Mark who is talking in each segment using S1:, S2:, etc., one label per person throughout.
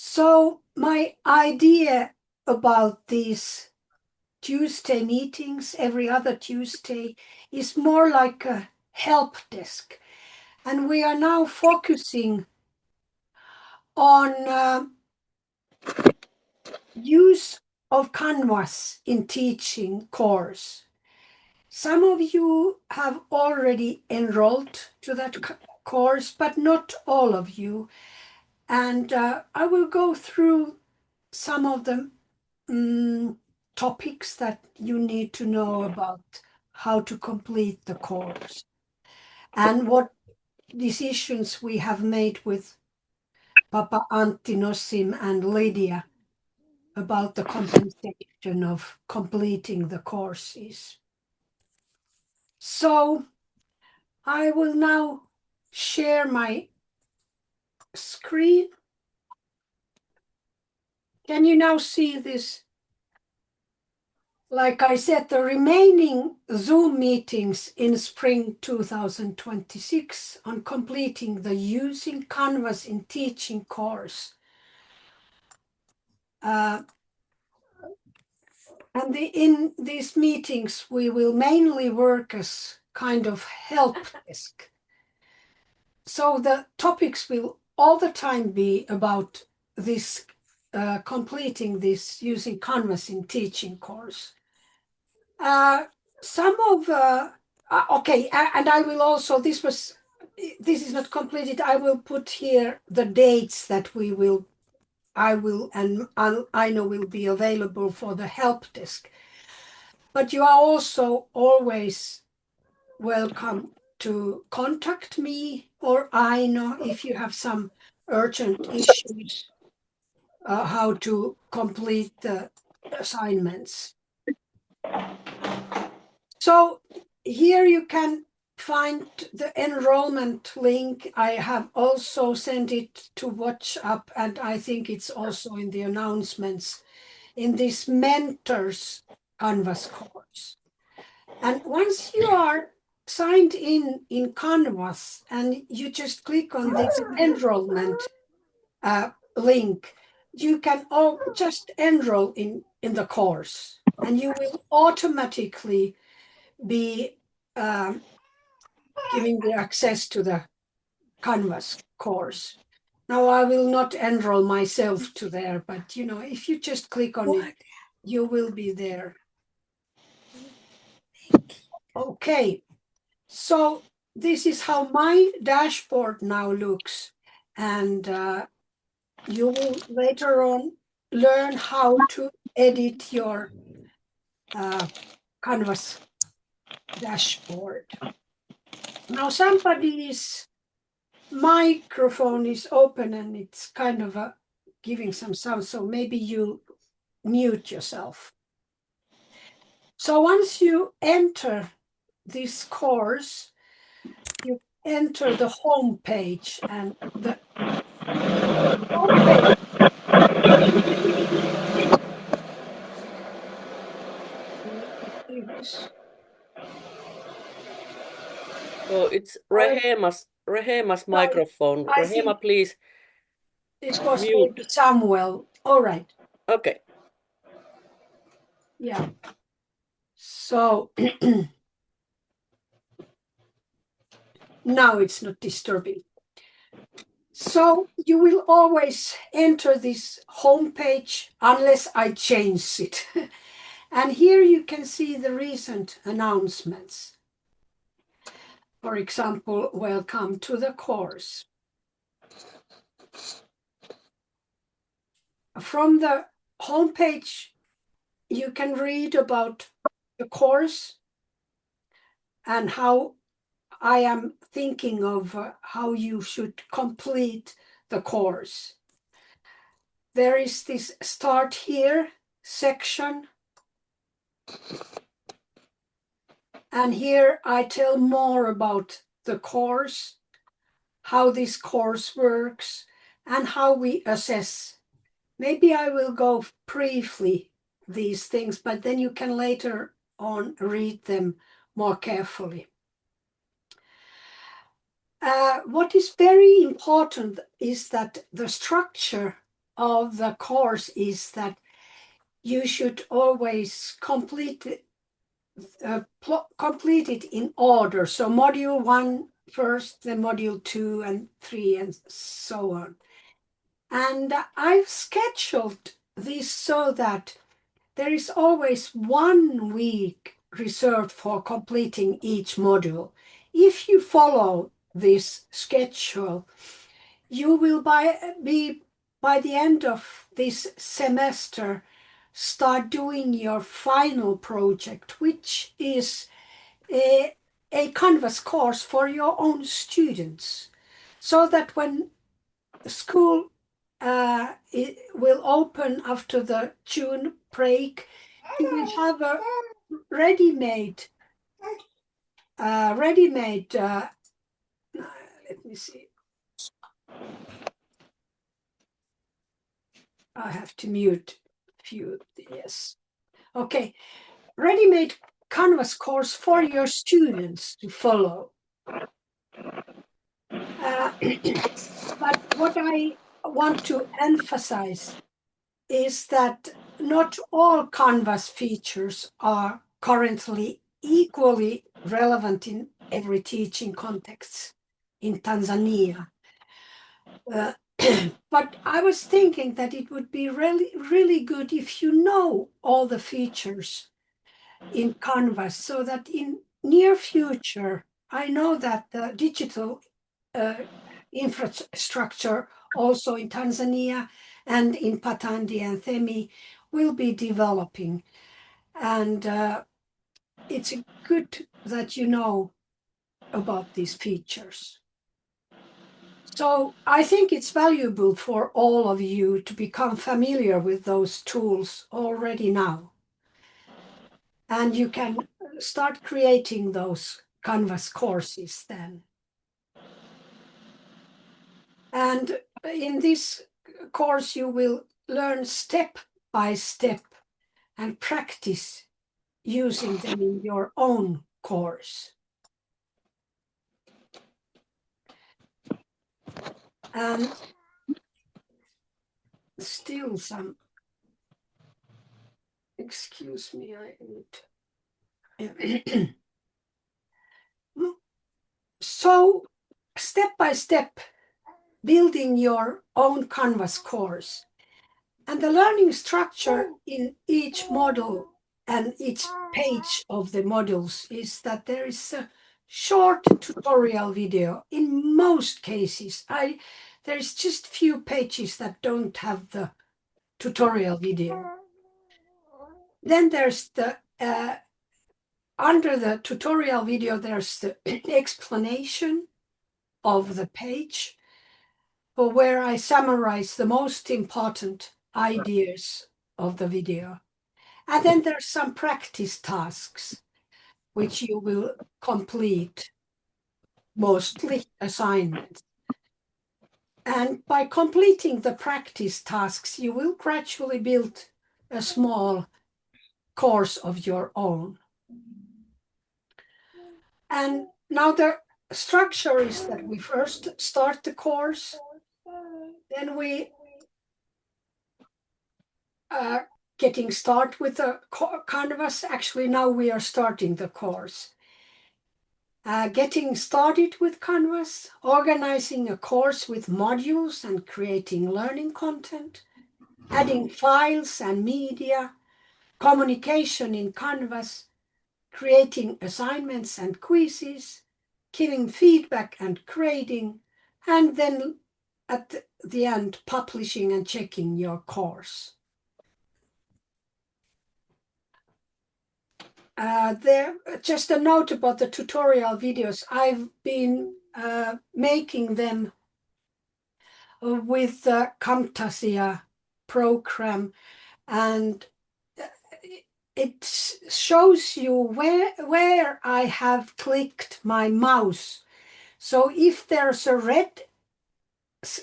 S1: So my idea about these Tuesday meetings every other Tuesday is more like a help desk. And we are now focusing on use of Canvas in teaching course. Some of you have already enrolled to that course, but not all of you. And I will go through some of the topics that you need to know about how to complete the course and what decisions we have made with Papa Antti Nossim and Lydia about the compensation of completing the courses. So I will now share my screen. Can you now see this? Like I said, the remaining Zoom meetings in spring 2026 on completing the Using Canvas in Teaching course. And in these meetings, we will mainly work as kind of help desk. So the topics will all the time be about this, completing this Using Canvas in Teaching course. Some of okay, and I will also, this is not completed. I will put here the dates that I will and Aino will be available for the help desk. But you are also always welcome to contact me or Aino if you have some urgent issues, how to complete the assignments. So here you can find the enrollment link. I have also sent it to WhatsApp, and I think it's also in the announcements in this Mentors Canvas course. And once you are signed in Canvas and you just click on this enrollment link, you can just enroll in the course, and you will automatically be giving the access to the Canvas course. Now I will not enroll myself to there, but if you just click on it, you will be there. Okay, so this is how my dashboard now looks, and you will later on learn how to edit your Canvas dashboard. Now somebody's microphone is open and it's kind of giving some sound, so maybe you mute yourself. So once you enter this course, you enter the home page, and the home page
S2: So it's Rehema's microphone.
S1: I
S2: Rehema,
S1: think
S2: please.
S1: it was
S2: Mute.
S1: Samuel. All right.
S2: Okay.
S1: Yeah. So now it's not disturbing. So you will always enter this home page unless I change it. And here you can see the recent announcements. For example, welcome to the course. From the homepage, you can read about the course and how I am thinking of how you should complete the course. There is this Start Here section. And here I tell more about the course, how this course works, and how we assess. Maybe I will go briefly these things, but then you can later on read them more carefully. What is very important is that the structure of the course is that you should always complete it in order. So module 1 first, then module 2 and 3 and so on. And I've scheduled this so that there is always 1 week reserved for completing each module. If you follow this schedule, you will be by the end of this semester start doing your final project, which is a Canvas course for your own students, so that when the school it will open after the June break, you will have a ready-made, let me see. I have to mute a few, yes. Okay, ready-made Canvas course for your students to follow. But what I want to emphasize is that not all Canvas features are currently equally relevant in every teaching context in Tanzania. But I was thinking that it would be really good if you know all the features in Canvas, so that in near future, I know that the digital infrastructure also in Tanzania and in Patandi and Themi will be developing. And it's good that you know about these features. So I think it's valuable for all of you to become familiar with those tools already now. And you can start creating those Canvas courses then. And in this course, you will learn step by step and practice using them in your own course. And still some, excuse me, I need. So step by step, building your own Canvas course. And the learning structure in each module and each page of the modules is that there is a short tutorial video. In most cases, there's just few pages that don't have the tutorial video. Then there's the, under the tutorial video, there's the explanation of the page, where I summarize the most important ideas of the video. And then there's some practice tasks which you will complete, mostly assignments. And by completing the practice tasks, you will gradually build a small course of your own. And now the structure is that we first start the course, then we getting started with the Canvas. Actually, now we are starting the course. Getting started with Canvas, organizing a course with modules and creating learning content, adding files and media, communication in Canvas, creating assignments and quizzes, giving feedback and grading, and then at the end, publishing and checking your course. There, just a note about the tutorial videos. I've been making them with the Camtasia program, and it shows you where I have clicked my mouse. So if there's a red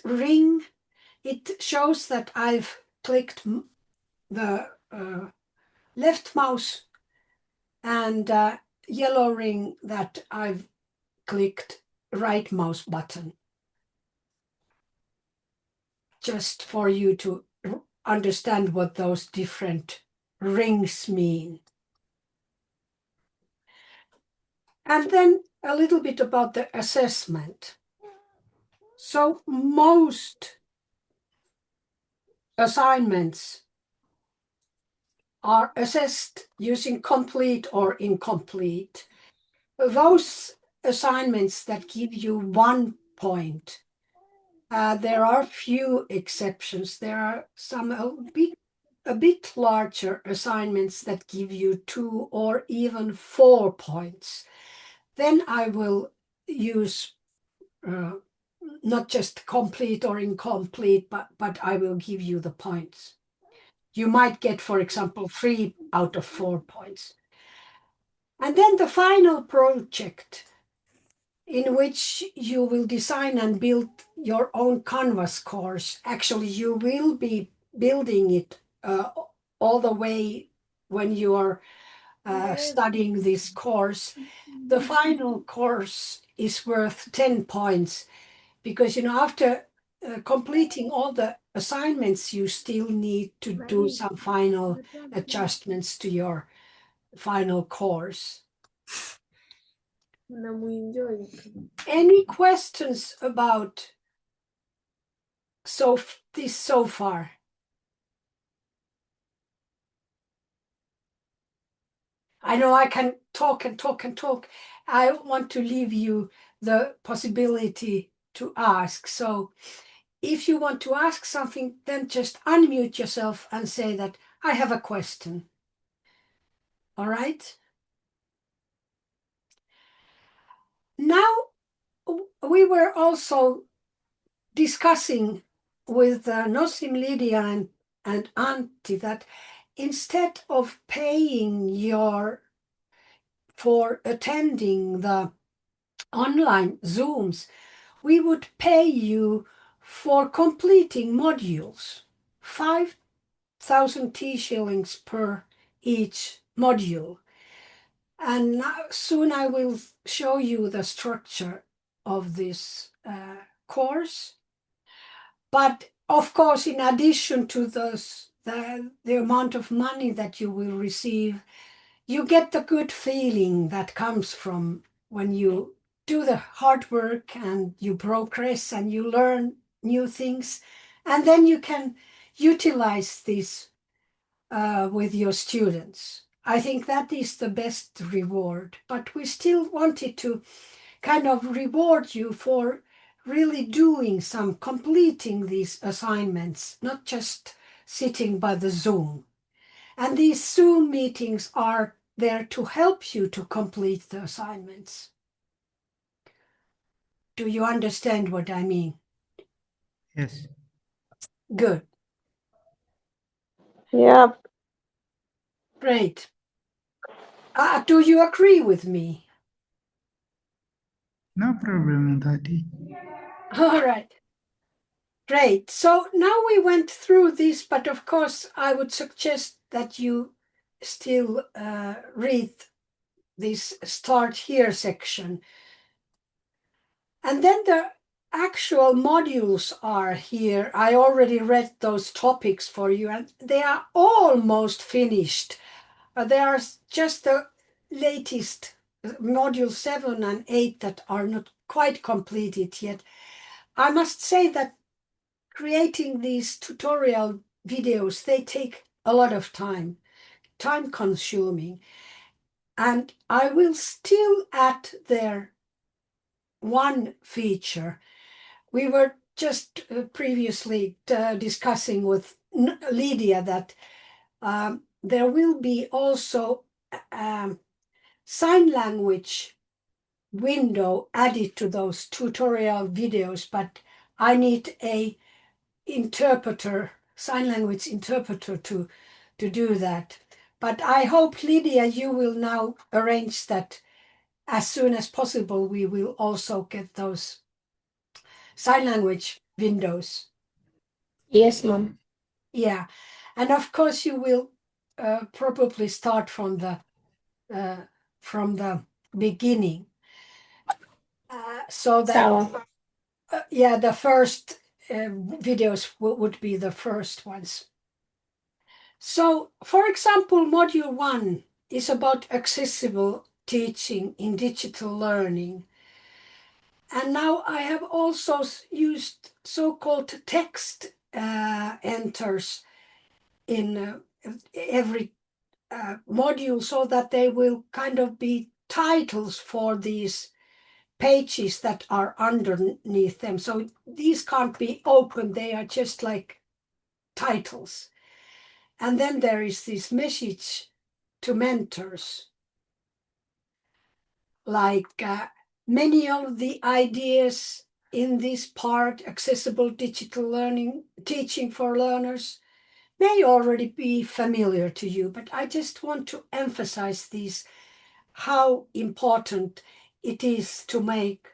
S1: ring, it shows that I've clicked the left mouse, and yellow ring that I've clicked right mouse button. Just for you to understand what those different rings mean. And then a little bit about the assessment. So most assignments are assessed using complete or incomplete. Those assignments that give you 1 point, there are few exceptions. There are some a bit larger assignments that give you 2 or even 4 points. Then I will use not just complete or incomplete, but I will give you the points. You might get, for example, 3 out of 4 points. And then the final project, in which you will design and build your own Canvas course. Actually, you will be building it all the way when you are studying this course. The final course is worth 10 points because, after completing all the assignments, you still need to do some final adjustments to your final course. Any questions about this so far? I know I can talk and talk and talk. I want to leave you the possibility to ask. So if you want to ask something, then just unmute yourself and say that I have a question. All right? Now, we were also discussing with Nosim, Lydia, and Antti that instead of paying for attending the online Zooms, we would pay you for completing modules, 5,000 T-shillings per each module. And soon I will show you the structure of this course. But of course, in addition to the amount of money that you will receive, you get the good feeling that comes from when you do the hard work and you progress and you learn new things. And then you can utilize this with your students. I think that is the best reward. But we still wanted to kind of reward you for really doing completing these assignments, not just sitting by the Zoom. And these Zoom meetings are there to help you to complete the assignments. Do you understand what I mean?
S3: Yes.
S1: Good.
S4: Yeah.
S1: Great. Do you agree with me?
S3: No problem, Daddy.
S1: All right. Great. So now we went through this, but of course, I would suggest that you still read this Start Here section. And then the actual modules are here. I already read those topics for you, and they are almost finished. They are just the latest module 7 and 8 that are not quite completed yet. I must say that creating these tutorial videos, they take a lot of time consuming. And I will still add there one feature. We were just previously discussing with Lydia that there will be also sign language window added to those tutorial videos, but I need a interpreter, sign language interpreter to do that. But I hope, Lydia, you will now arrange that as soon as possible. We will also get those sign language windows.
S4: Yes, Mom.
S1: Yeah, and of course you will probably start from the beginning, so that
S4: Sawa.
S1: yeah, the first videos would be the first ones. So, for example, Module 1 is about accessible teaching in digital learning. And now I have also used so-called text enters in every module so that they will kind of be titles for these pages that are underneath them. So these can't be open, they are just like titles. And then there is this message to mentors, like many of the ideas in this part, accessible digital learning, teaching for learners, may already be familiar to you, but I just want to emphasize these, how important it is to make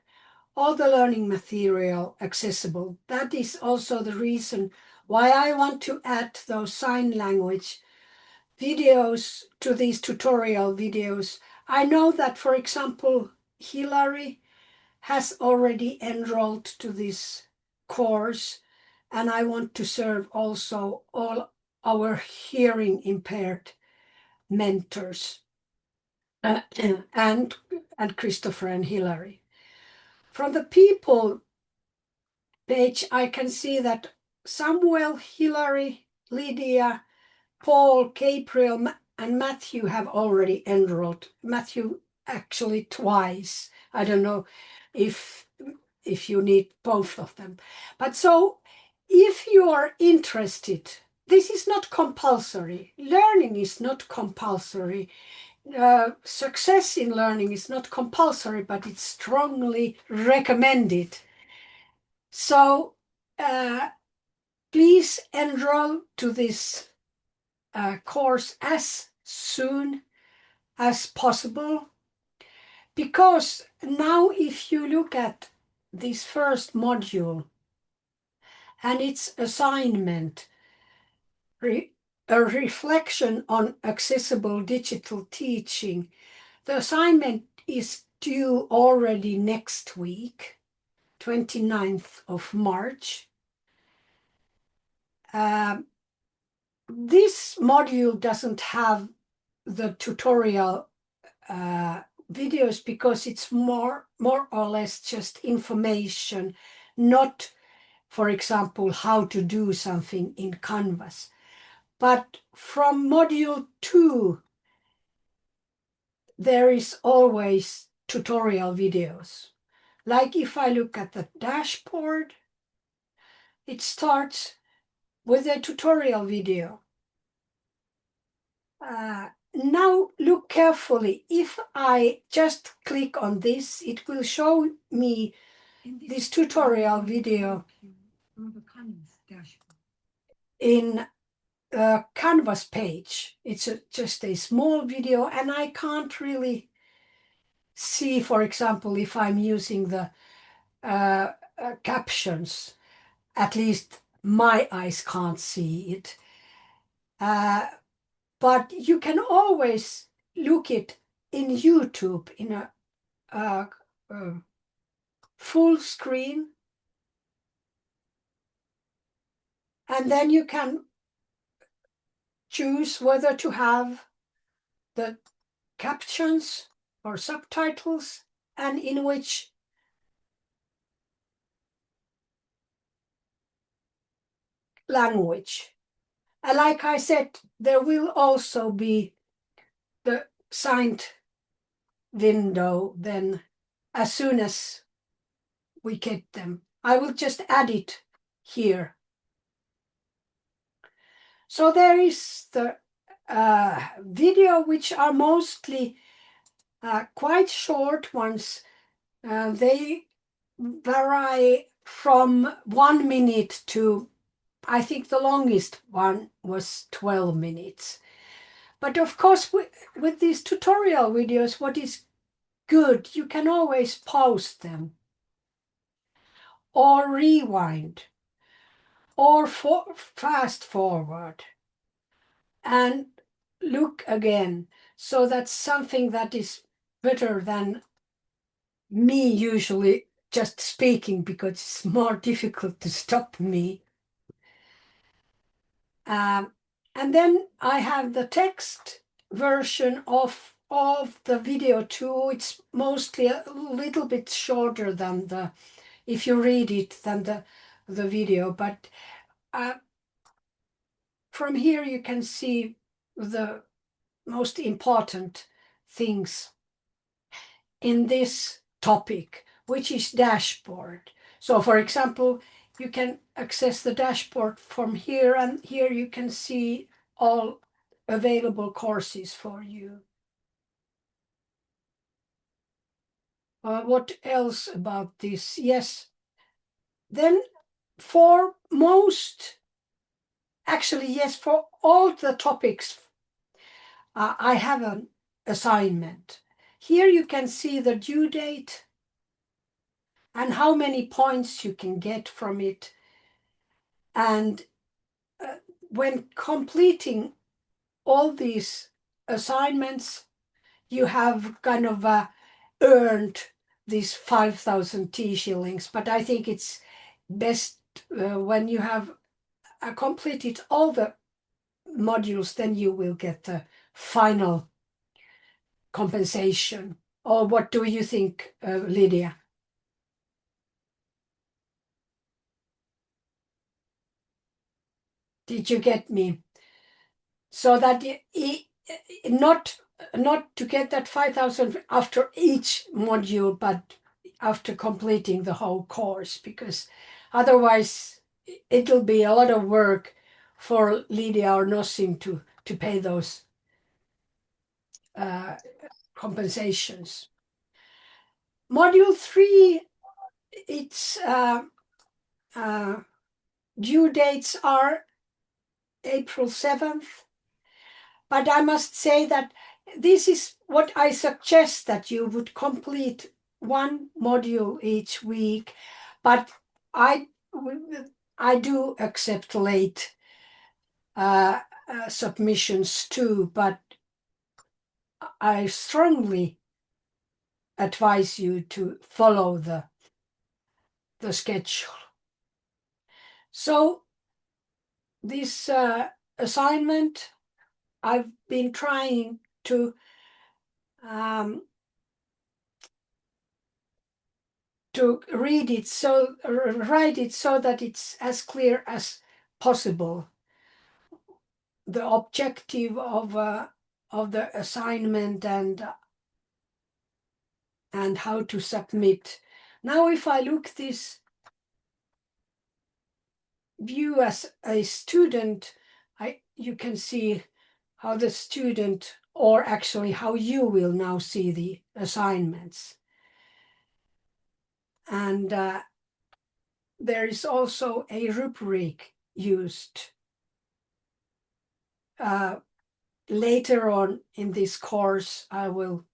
S1: all the learning material accessible. That is also the reason why I want to add those sign language videos to these tutorial videos. I know that, for example, Hilary has already enrolled to this course, and I want to serve also all our hearing impaired mentors and Christopher and Hilary. From the people page, I can see that Samuel, Hilary, Lydia, Paul, Gabriel, and Matthew have already enrolled. Matthew actually twice. I don't know if you need both of them. But so if you are interested, this is not compulsory. Learning is not compulsory. Success in learning is not compulsory, but it's strongly recommended. So please enroll to this course as soon as possible, because now if you look at this first module and its assignment, a reflection on accessible digital teaching, the assignment is due already next week, 29th of March. This module doesn't have the tutorial videos because it's more or less just information, not, for example, how to do something in Canvas. But from module 2, there is always tutorial videos. Like if I look at the dashboard, it starts with a tutorial video. Now look carefully. If I just click on this, it will show me this tutorial video in a Canvas page. It's just a small video, and I can't really see, for example, if I'm using the captions. At least my eyes can't see it. But you can always look it in YouTube in a full screen, and then you can choose whether to have the captions or subtitles and in which language. And like I said, there will also be the signed window then as soon as we get them. I will just add it here. So there is the video, which are mostly quite short ones. They vary from 1 minute to, I think the longest one was 12 minutes. But of course, with these tutorial videos, what is good, you can always pause them or rewind or fast forward and look again. So that's something that is better than me usually just speaking, because it's more difficult to stop me. And then I have the text version of the video too. It's mostly a little bit shorter than the, if you read it, than the video. But from here you can see the most important things in this topic, which is dashboard. So for example, you can access the dashboard from here, and here you can see all available courses for you. What else about this? Yes. Then for most, actually, yes, for all the topics, I have an assignment. Here you can see the due date and how many points you can get from it. And when completing all these assignments, you have kind of earned these 5,000 T shillings. But I think it's best when you have completed all the modules, then you will get the final compensation. Or what do you think, Lydia? Did you get me? So that not to get that 5,000 after each module, but after completing the whole course, because otherwise it'll be a lot of work for Lydia or Nosim to pay those compensations. Module 3, its due dates are April 7th. But I must say that this is what I suggest, that you would complete one module each week. But I do accept late submissions too, but I strongly advise you to follow the schedule. So this assignment, I've been trying to write it so that it's as clear as possible, the objective of the assignment and how to submit. Now, if I look this view as a student, you can see how the student, or actually how you will now see the assignments. And there is also a rubric used. Later on in this course, I will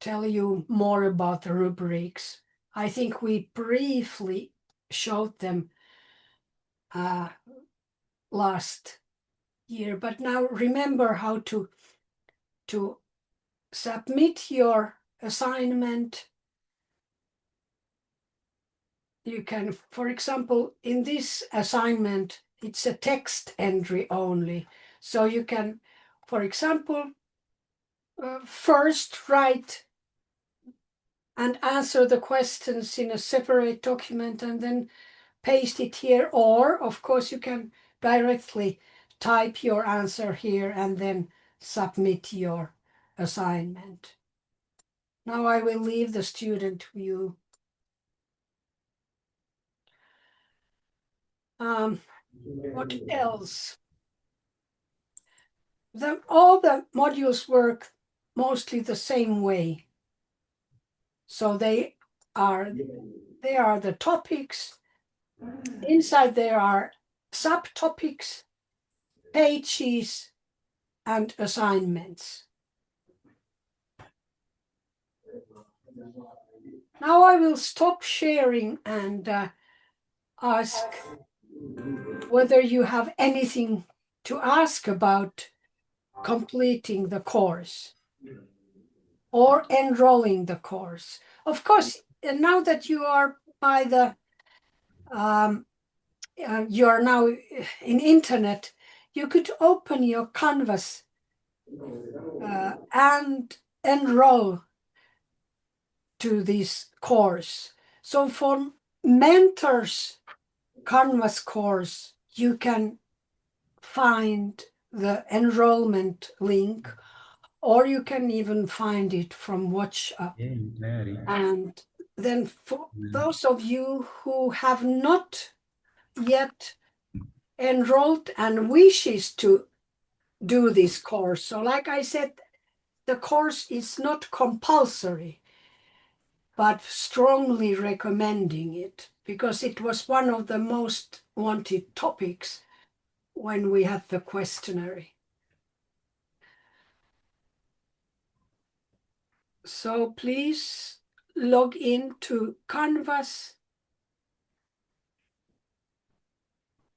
S1: tell you more about the rubrics. I think we briefly showed them last year, but now remember how to submit your assignment. You can, for example, in this assignment, it's a text entry only. So you can, for example, first write and answer the questions in a separate document and then paste it here. Or, of course, you can directly type your answer here and then submit your assignment. Now I will leave the student view. What else? All the modules work mostly the same way. So they are the topics. Inside there are subtopics, pages, and assignments. Now I will stop sharing and ask whether you have anything to ask about completing the course or enrolling the course. Of course, now that you are by the you are now in internet, you could open your Canvas and enroll to this course. So for mentors Canvas course, you can find the enrollment link, or you can even find it from WatchUp. And then for those of you who have not yet enrolled and wishes to do this course, so like I said, the course is not compulsory, but strongly recommending it because it was one of the most wanted topics when we had the questionnaire. So please log into Canvas,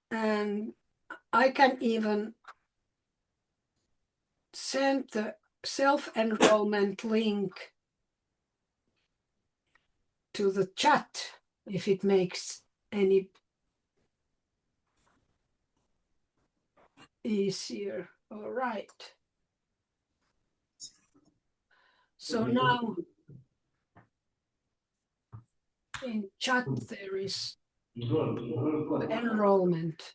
S1: and I can even send the self-enrollment link to the chat if it makes any easier. All right. So now in chat there is enrollment.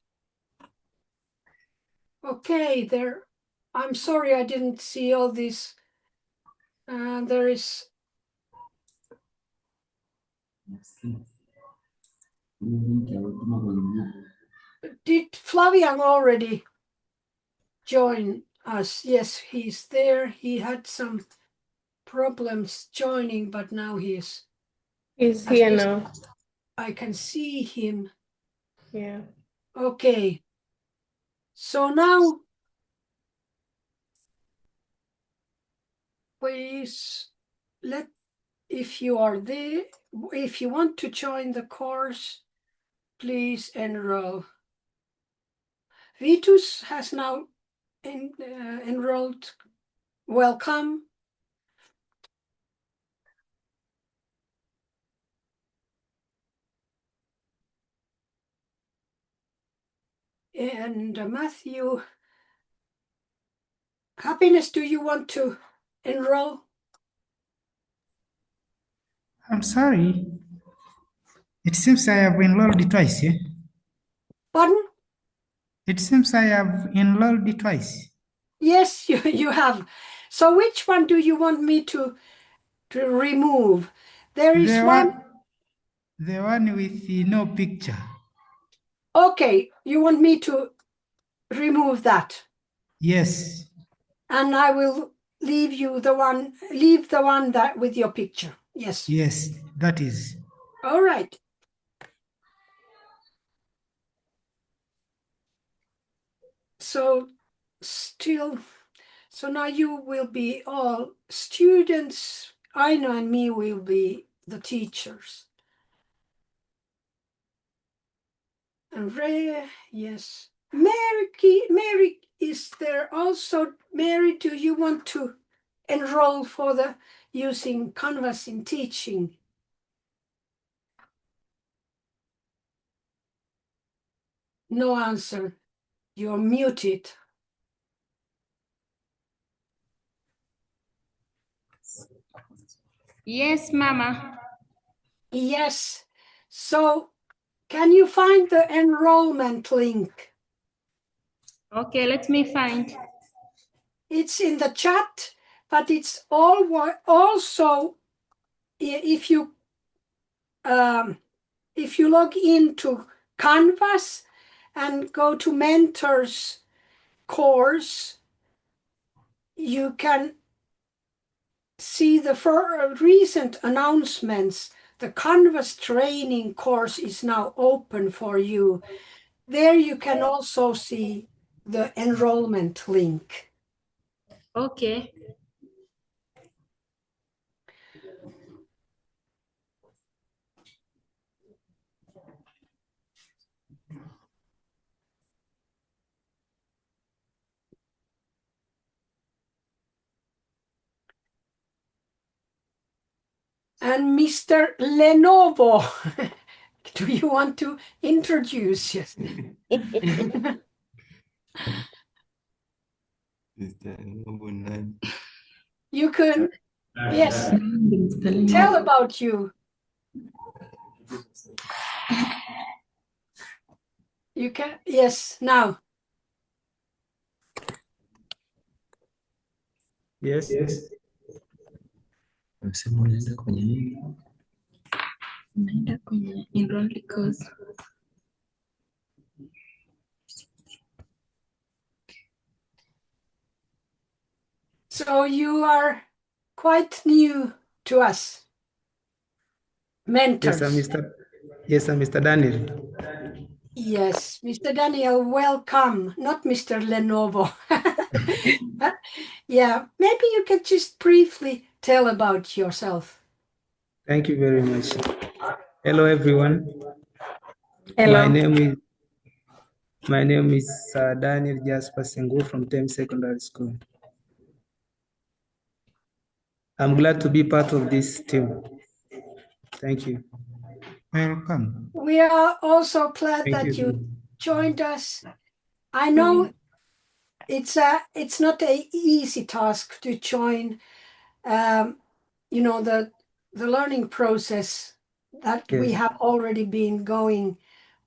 S1: Okay, there. I'm sorry I didn't see all this. There is. Did Flavian already join us? Yes, he's there. He had some problems joining, but now
S4: He's
S1: at
S4: here
S1: least
S4: now.
S1: I can see him.
S4: Yeah.
S1: Okay. So now, please if you are there, if you want to join the course, please enroll. Vitus has now enrolled. Welcome. And Matthew, Happiness, do you want to enroll?
S3: I'm sorry. It seems I have enrolled twice, yeah?
S1: Pardon?
S3: It seems I have enrolled twice.
S1: Yes, you have. So which one do you want me to remove? There is one.
S3: The one with no picture.
S1: Okay, you want me to remove that,
S3: Yes.
S1: and I will leave the one that with your picture. Yes.
S3: Yes, that is.
S1: All right. So now you will be all students. Aino and me will be the teachers. And Ray, yes. Mary is there also. Mary, do you want to enroll for the using Canvas in teaching? No answer. You're muted.
S5: Yes, Mama.
S1: Yes. So can you find the enrollment link?
S5: Okay, let me find.
S1: It's in the chat, but it's also if you log into Canvas and go to Mentors course, you can see the recent announcements. The Canvas training course is now open for you. There you can also see the enrollment link.
S5: Okay.
S1: And Mr. Lenovo, Do you want to introduce yourself? You can, yes, tell about you. You can, yes, now.
S6: Yes. Unasema unaenda kwenye nini?
S4: Naenda kwenye enroll course.
S1: So you are quite new to us, mentors.
S6: Yes, I'm Mr. Daniel.
S1: Yes, Mr. Daniel, welcome. Not Mr. Lenovo. Yeah, maybe you can just briefly tell about yourself.
S6: Thank you very much. Hello, everyone.
S4: Hello.
S6: My name is Daniel Jasper Sengu from Thames Secondary School. I'm glad to be part of this team. Thank you.
S3: Welcome.
S1: We are also glad
S6: Thank
S1: that
S6: you.
S1: you joined us. I know it's not an easy task to join, the learning process that we
S6: Yes.
S1: have already been going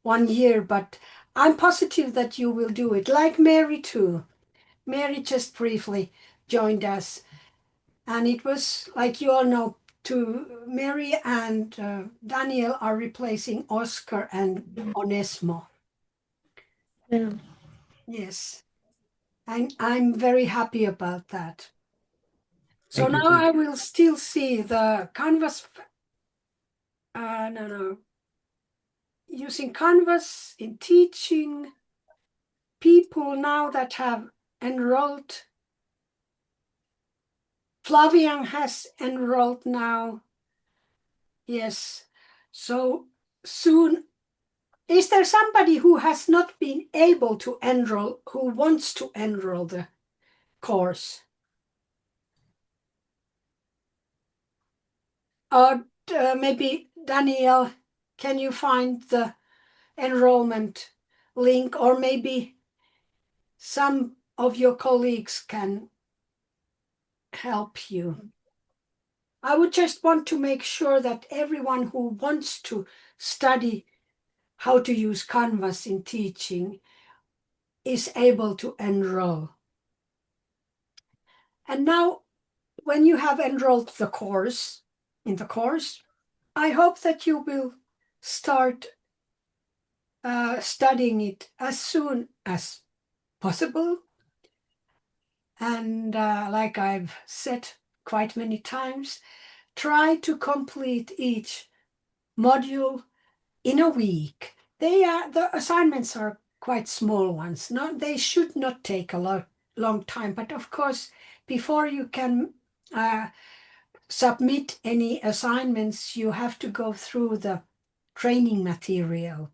S1: 1 year, but I'm positive that you will do it. Like Mary too. Mary just briefly joined us, and it was, like you all know, Mary and Daniel are replacing Oscar and Onesmo.
S4: Yeah.
S1: Yes, I'm very happy about that. So
S6: Thank you,
S1: now
S6: thank
S1: I will still see the Canvas. Using Canvas in teaching people now that have enrolled. Flavian has enrolled now. Yes. So soon, is there somebody who has not been able to enroll, who wants to enroll the course? Or maybe, Daniel, can you find the enrollment link, or maybe some of your colleagues can help you? I would just want to make sure that everyone who wants to study how to use Canvas in teaching is able to enroll. And now, when you have enrolled in the course, I hope that you will start studying it as soon as possible. And like I've said quite many times, try to complete each module in a week. The assignments are quite small ones. They should not take a long time, but of course, before you can submit any assignments, you have to go through the training material,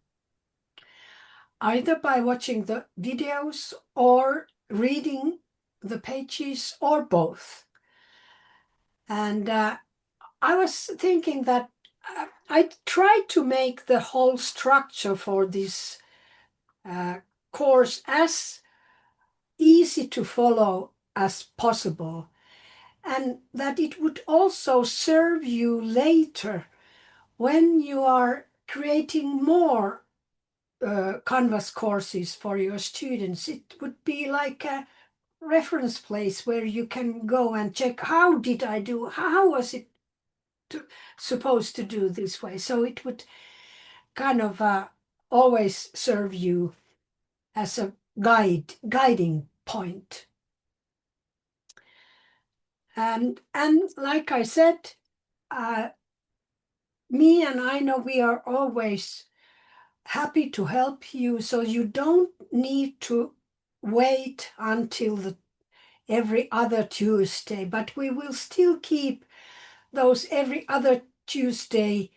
S1: either by watching the videos or reading the pages, or both. And I was thinking that I tried to make the whole structure for this course as easy to follow as possible, and that it would also serve you later when you are creating more Canvas courses for your students. It would be like a reference place where you can go and check, how was it supposed to do this way? So it would kind of always serve you as a guiding point. And like I said, me and I know we are always happy to help you, so you don't need to wait until every other Tuesday, but we will still keep those every other Tuesday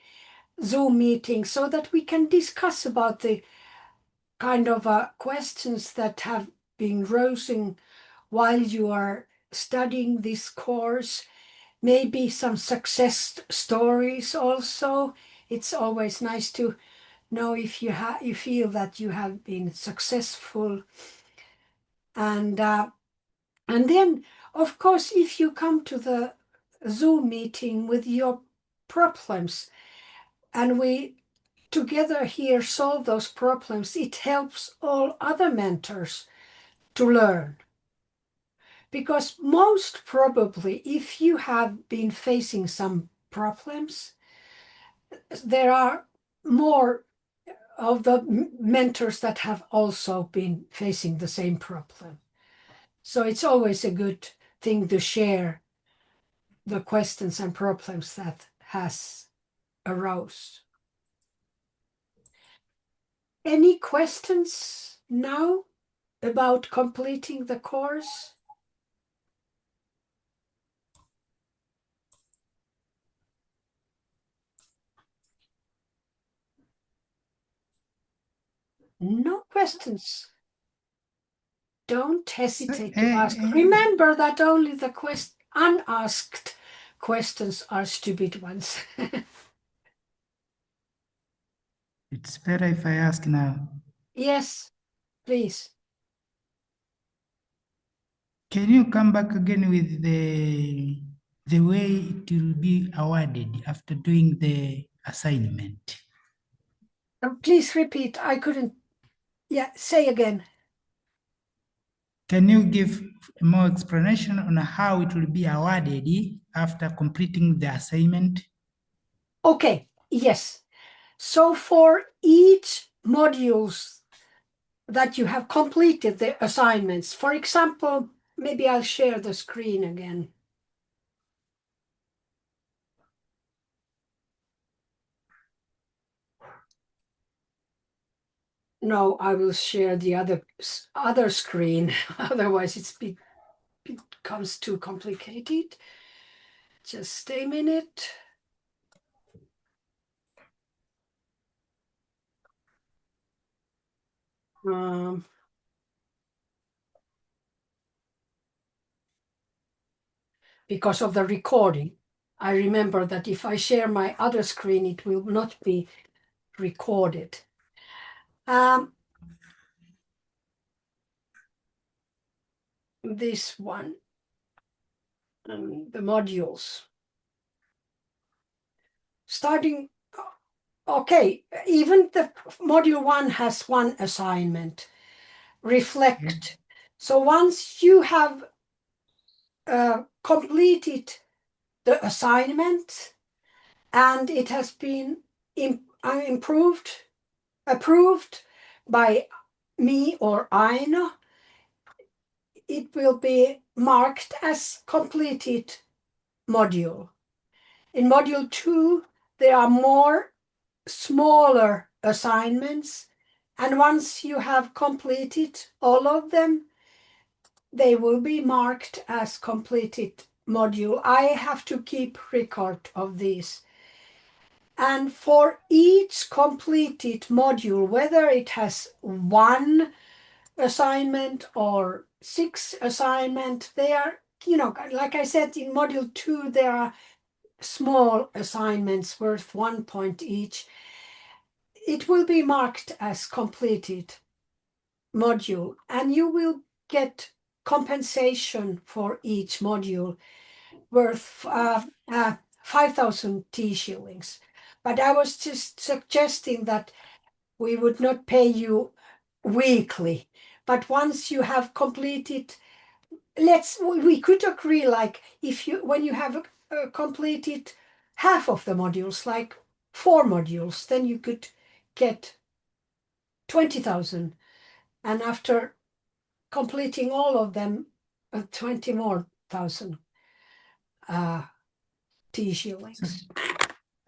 S1: Zoom meetings so that we can discuss about the kind of questions that have been rising while you are studying this course. Maybe some success stories also. It's always nice to know if you feel that you have been successful. And then, of course, if you come to the Zoom meeting with your problems and we together here solve those problems, it helps all other mentors to learn. Because most probably, if you have been facing some problems, there are more of the mentors that have also been facing the same problem. So it's always a good thing to share the questions and problems that has arose. Any questions now about completing the course? No questions. Don't hesitate to ask. Remember that only the unasked questions are stupid ones.
S3: It's better if I ask now.
S1: Yes, please.
S3: Can you come back again with the way it will be awarded after doing the assignment?
S1: Please repeat. I couldn't. Yeah, say again.
S3: Can you give more explanation on how it will be awarded after completing the assignment?
S1: Okay, yes. So for each modules that you have completed the assignments, for example, maybe I'll share the screen again. No, I will share the other screen. Otherwise, it becomes too complicated. Just a minute. Because of the recording, I remember that if I share my other screen, it will not be recorded. This one, the modules. Starting, okay, even the module 1 has one assignment, reflect. So once you have completed the assignment and it has been approved by me or Aino, it will be marked as completed module. In module 2, there are more smaller assignments, and once you have completed all of them, they will be marked as completed module. I have to keep record of these. And for each completed module, whether it has 1 assignment or 6 assignment, they are, like I said, in module 2, there are small assignments worth 1 point each. It will be marked as completed module, and you will get compensation for each module worth 5,000 T shillings. But I was just suggesting that we would not pay you weekly, but once you have completed, we could agree, like when you have completed half of the modules, like 4 modules, then you could get 20,000, and after completing all of them, 20 more thousand T shillings.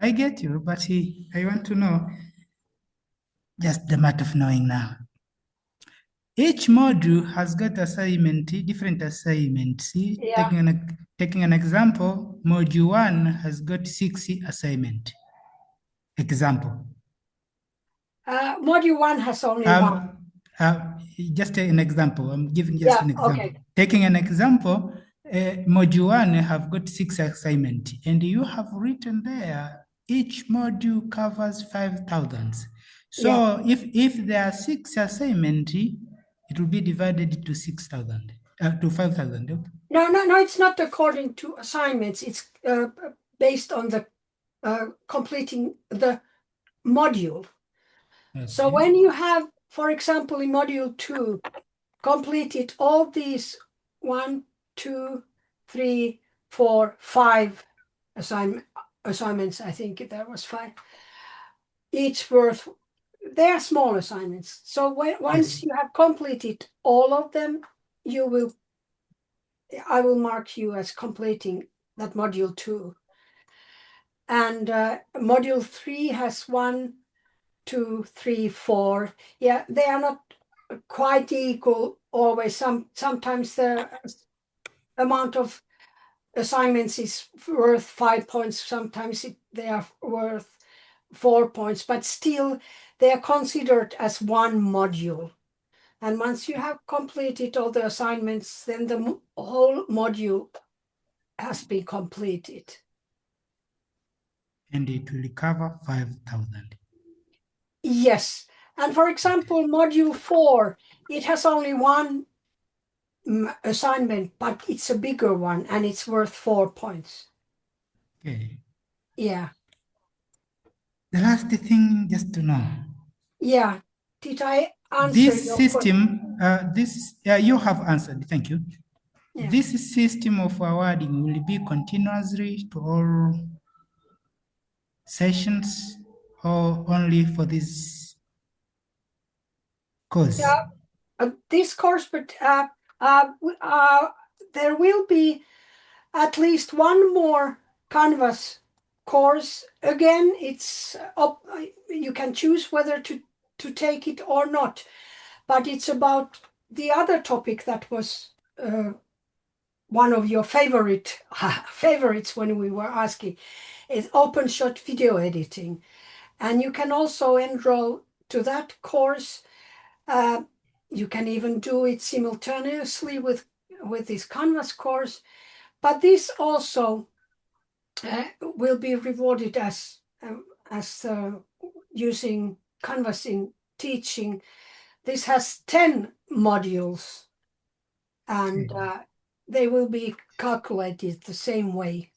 S3: I get you, but I want to know just the matter of knowing now. Each module has got different assignments.
S1: Yeah.
S3: Taking an example, module 1 has got 6 assignment. Example.
S1: Module 1 has only 1.
S3: Just an example. I'm giving just an example.
S1: Okay.
S3: Taking an example, module 1 have got 6 assignment, and you have written there each module covers 5,000. So if there are 6 assignments, it will be divided to 6,000, to 5,000. Okay.
S1: No, it's not according to assignments. It's based on the completing the module. So
S3: Okay.
S1: when you have, for example, in module 2, completed all these 1, 2, 3, 4, 5 assignments, I think there was 5, each worth, they are small assignments. So once you have completed all of them, I will mark you as completing that module 2. And module 3 has 1, 2, 3, 4. Yeah, they are not quite equal always. Sometimes the amount of assignments is worth 5 points. Sometimes they are worth 4 points, but still they are considered as one module. And once you have completed all the assignments, then the whole module has been completed.
S3: And it will cover 5,000.
S1: Yes. And for example, module 4, it has only one assignment, but it's a bigger one and it's worth 4 points.
S3: Okay.
S1: Yeah.
S3: The last thing, just to know.
S1: Yeah. Did I answer
S3: This
S1: your question?
S3: system, you have answered. Thank you.
S1: Yeah.
S3: This system of awarding will be continuously to all sessions or only for this course?
S1: Yeah, this course, but there will be at least one more Canvas course. Again, it's up. You can choose whether to take it or not, but it's about the other topic that was one of your favorites when we were asking, is OpenShot video editing, and you can also enroll to that course. You can even do it simultaneously with this Canvas course, but this also will be rewarded as using Canvas in teaching. This has 10 modules, and they will be calculated the same way.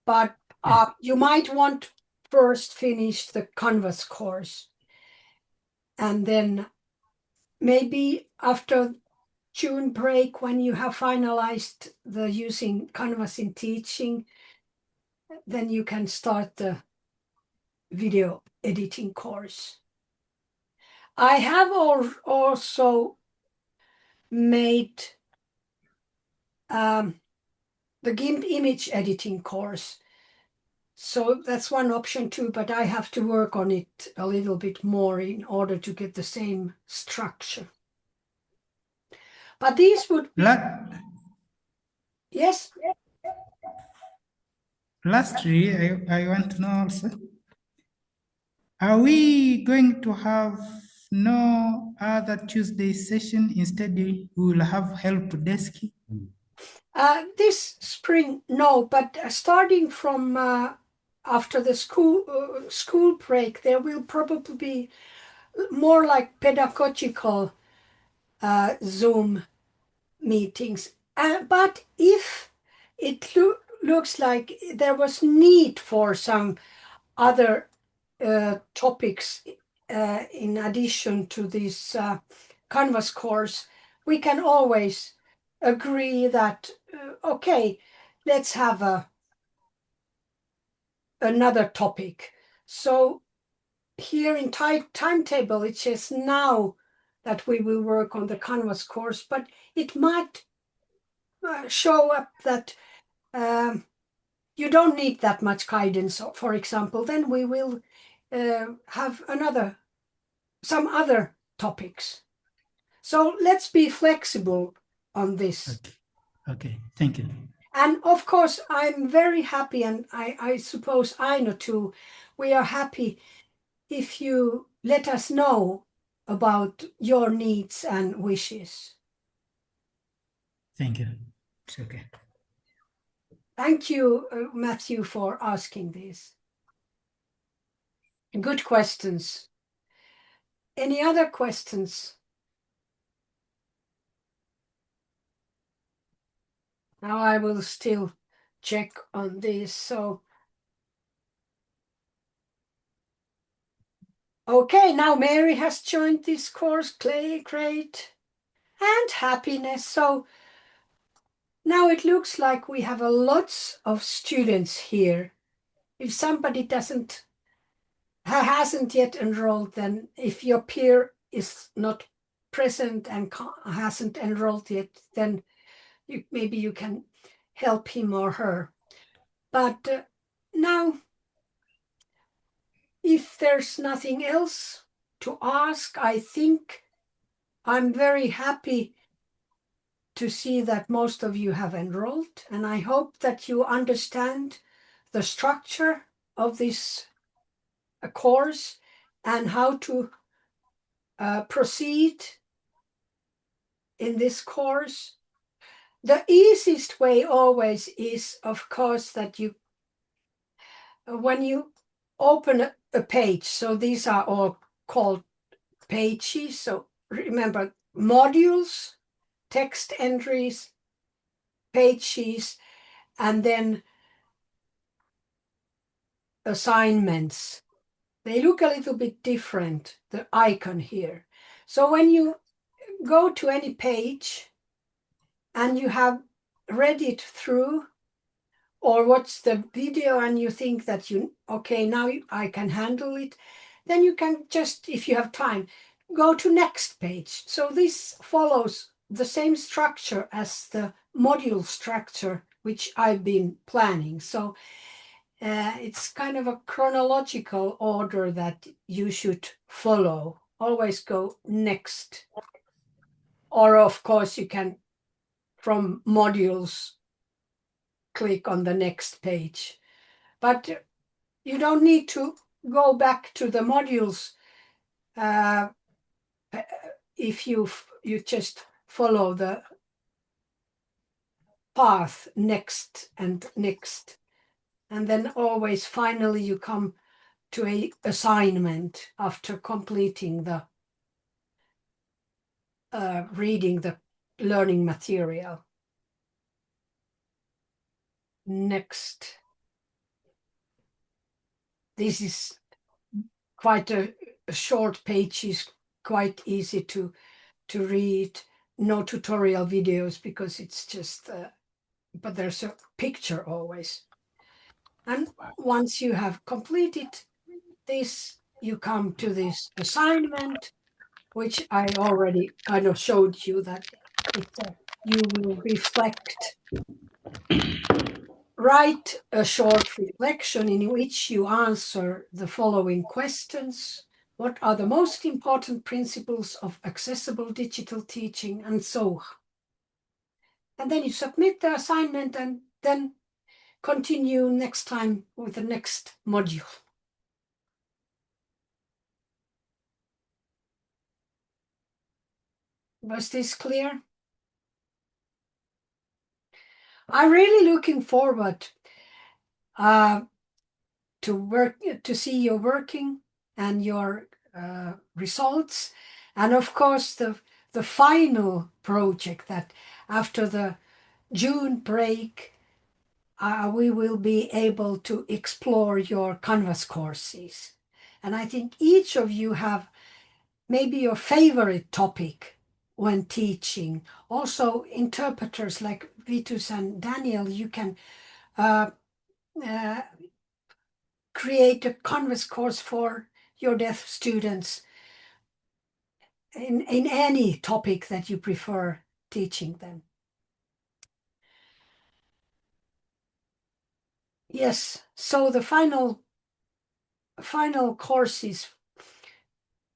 S1: But you might want to first finish the Canvas course, and then maybe after June break, when you have finalized the using Canvas in teaching, then you can start the video editing course. I have also made the GIMP image editing course. So that's one option too, but I have to work on it a little bit more in order to get the same structure. But these would be, yes.
S3: Lastly, I want to know also, are we going to have no other Tuesday session? Instead, we will have help desk?
S1: This spring, no, but starting from after the school break, there will probably be more like pedagogical Zoom meetings. But if it looks like there was need for some other topics in addition to this Canvas course, we can always agree that okay, let's have another topic. So here in timetable it says now that we will work on the Canvas course, but it might show up that you don't need that much guidance, for example. Then we will have some other topics. So let's be flexible on this.
S3: Okay, thank you.
S1: And of course, I'm very happy, and I suppose Aino too, we are happy if you let us know about your needs and wishes.
S3: Thank you. It's okay.
S1: Thank you, Matthew, for asking this. Good questions. Any other questions? Now I will still check on this. So, okay, now Mary has joined this course. Clay, great. And happiness. So now it looks like we have a lots of students here. If somebody hasn't yet enrolled, then if your peer is not present and hasn't enrolled yet, then maybe you can help him or her. But now, if there's nothing else to ask, I think I'm very happy to see that most of you have enrolled, and I hope that you understand the structure of this course and how to proceed in this course. The easiest way always is, of course, that you, when you open a page, so these are all called pages. So remember, modules, text entries, pages, and then assignments. They look a little bit different, the icon here. So when you go to any page and you have read it through or watch the video and you think that okay, now I can handle it, then you can just, if you have time, go to next page. So this follows the same structure as the module structure, which I've been planning. So it's kind of a chronological order that you should follow. Always go next. Or of course you can, from modules, click on the next page. But you don't need to go back to the modules if you just follow the path next and next. And then always finally you come to a assignment after completing the reading the learning material. Next. This is quite a short page, is quite easy to read. No tutorial videos because it's just, but there's a picture always. And once you have completed this, you come to this assignment, which I already kind of showed you that you will reflect. Write a short reflection in which you answer the following questions. What are the most important principles of accessible digital teaching, and so on. And then you submit the assignment and then continue next time with the next module. Was this clear? I'm really looking forward to see your working and your results, and of course the final project that after the June break we will be able to explore your Canvas courses. And I think each of you have maybe your favorite topic when teaching. Also interpreters like Vitus and Daniel, you can create a Canvas course for your deaf students in any topic that you prefer teaching them. Yes, so the final course is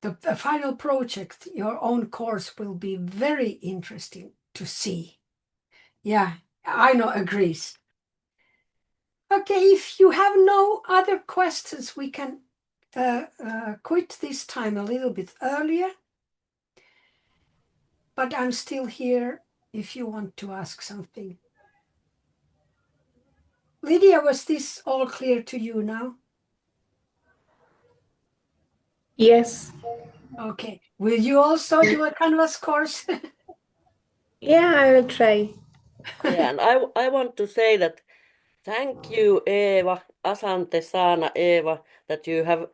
S1: the final project, your own course will be very interesting to see. Yeah, I know, agrees. Okay, if you have no other questions, we can quit this time a little bit earlier. But I'm still here if you want to ask something. Lydia, was this all clear to you now?
S4: Yes.
S1: Okay. Will you also do a Canvas course?
S4: Yeah, I will try.
S2: Yeah, and I want to say that thank you, Eva, Asante, Sana, Eva, that you have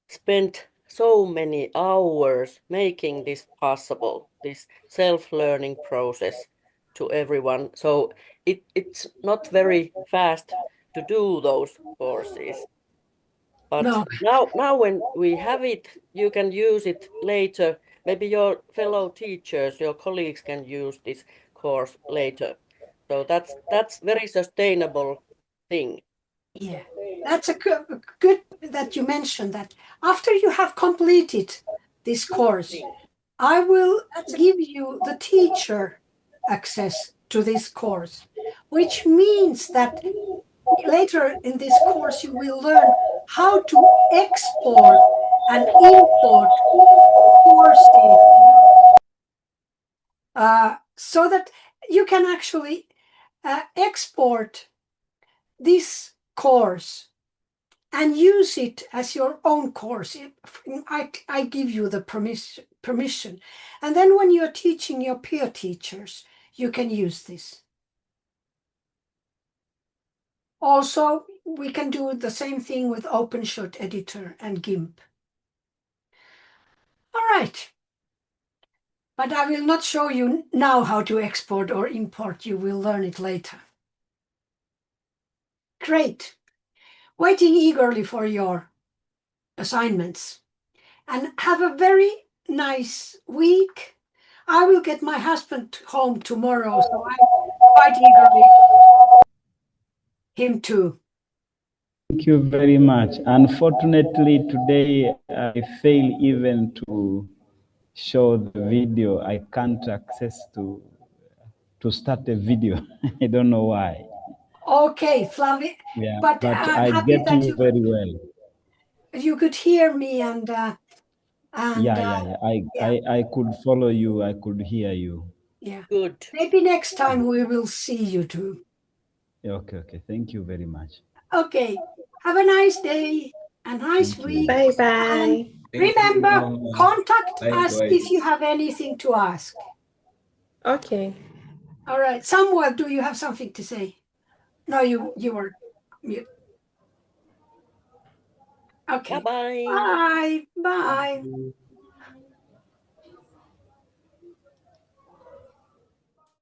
S2: spent so many hours making this possible, this self-learning process to everyone. So it's not very fast to do those courses. But
S1: No.
S2: now when we have it, you can use it later. Maybe your fellow teachers, your colleagues can use this course later. So that's very sustainable thing.
S1: Yeah. That's a good that you mentioned that. After you have completed this course, I will give you the teacher access to this course, which means that later in this course you will learn how to export and import courses so that you can actually export this course and use it as your own course. I give you the permission. And then when you're teaching your peer teachers, you can use this. Also, we can do the same thing with OpenShot Editor and GIMP. All right. But I will not show you now how to export or import. You will learn it later. Great. Waiting eagerly for your assignments. And have a very nice week. I will get my husband home tomorrow, so I quite eagerly him too.
S7: Thank you very much. Unfortunately, today I fail even to show the video. I can't access to start a video. I don't know why.
S1: Okay, Flavia.
S7: Yeah,
S1: but I'm
S7: I
S1: happy
S7: get
S1: that
S7: you very well.
S1: you could hear me and
S7: Yeah.
S1: yeah.
S7: I could follow you. I could hear you.
S1: Yeah.
S2: Good.
S1: Maybe next time we will see you too.
S7: Okay, okay. Thank you very much.
S1: Okay. Have a nice day, a nice
S7: Thank you.
S1: week.
S4: Bye
S1: And
S4: bye.
S1: remember, contact us if you have anything to ask.
S4: Okay.
S1: All right. Samuel, do you have something to say? No, you were mute. Okay.
S2: Bye-bye.
S1: Bye. Bye.